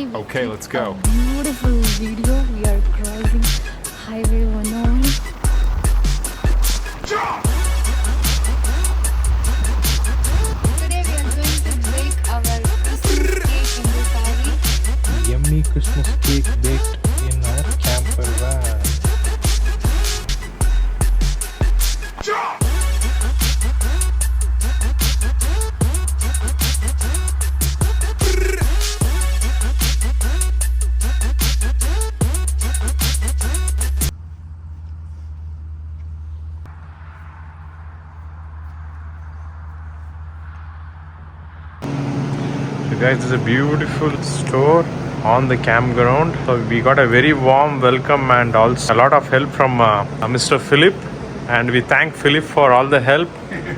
Okay, let's go. Beautiful video. We are crossing Highway 101. Today we are going to bake our Christmas cake in this oven. Yummy Christmas cake baked in our camper van. So guys, this is a beautiful store on the campground. So we got a very warm welcome and also a lot of help from Mr. Philip, and we thank Philip for all the help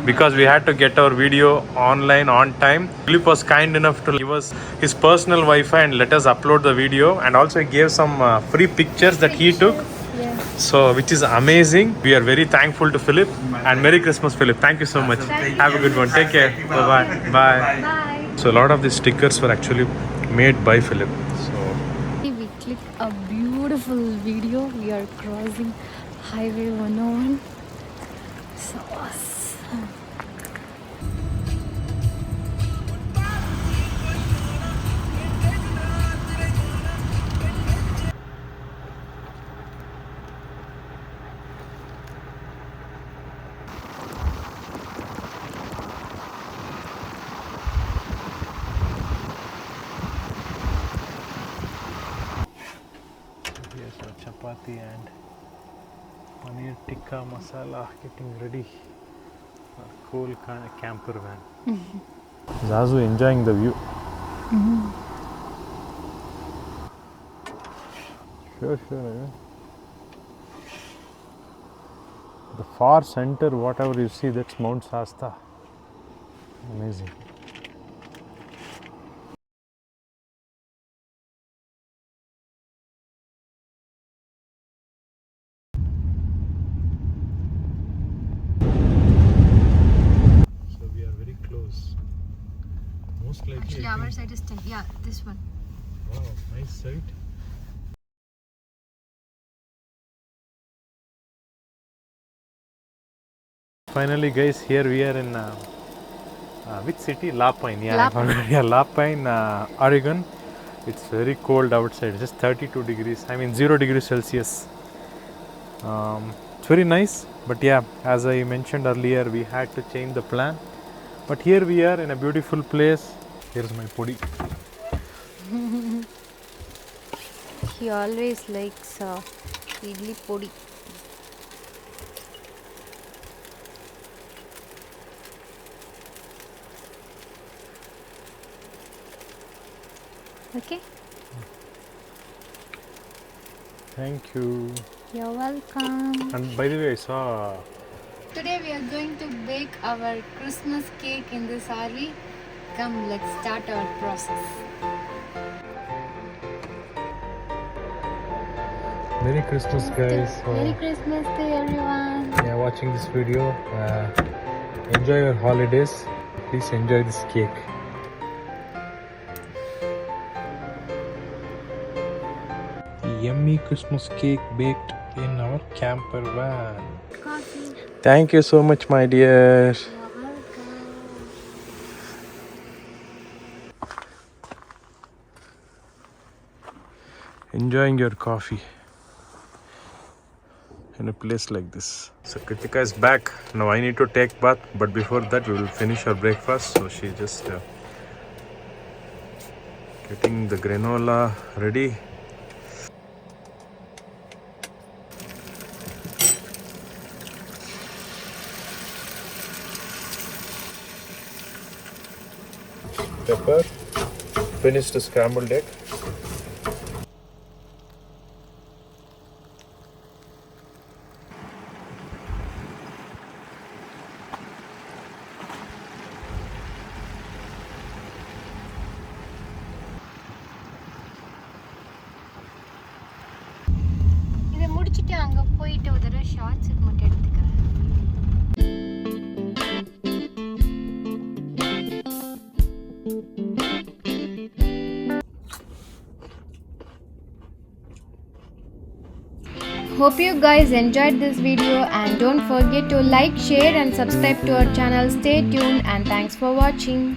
because we had to get our video online on time. Philip was kind enough to give us his personal Wi-Fi and let us upload the video, and also he gave some free pictures that he took. Yeah. So, which is amazing. We are very thankful to Philip, and Merry Christmas, Philip. Thank you so much. Have a good one. Take care. Bye-bye. Bye. Bye. So a lot of these stickers were actually made by Philip. So We click a beautiful video. We are crossing Highway 101. So awesome. here's our chapati and paneer tikka masala getting ready. Our cool camper van. Zazu enjoying the view. Sure. Yeah. The far center, whatever you see, that's Mount Shasta. Amazing. So we are very close. Most likely. Actually, our side is 10. Yeah, this one. Wow, nice sight. Finally, guys, here we are in which city? Lapine. Yeah, Lapine. I forgot. Yeah, Lapine, Oregon. It's very cold outside, just 32 degrees. I mean, 0 degrees Celsius. It's very nice, but yeah, as I mentioned earlier, we had to change the plan. But here we are in a beautiful place. Here's my podi. He always likes idli podi. Okay. Thank you. You're welcome. And by the way, I saw. Today we are going to bake our Christmas cake in this RV. Come, let's start our process. Merry Christmas, guys. Merry Christmas to everyone. Yeah, watching this video. Enjoy your holidays. Please enjoy this cake. Yummy Christmas cake baked in our camper van. Coffee. Thank you so much, my dear. You're welcome. Enjoying your coffee in a place like this. So Kritika is back. Now I need to take bath, but before that we will finish our breakfast. So she just getting the granola ready. Pepper. Finished the scrambled egg. இதை முடிச்சிட்டு அங்க போயிட்டு ஒரு தடவை shorts மட்டும் எடுத்துக்கிறேன். Hope you guys enjoyed this video, and don't forget to like, share and subscribe to our channel. Stay tuned and thanks for watching.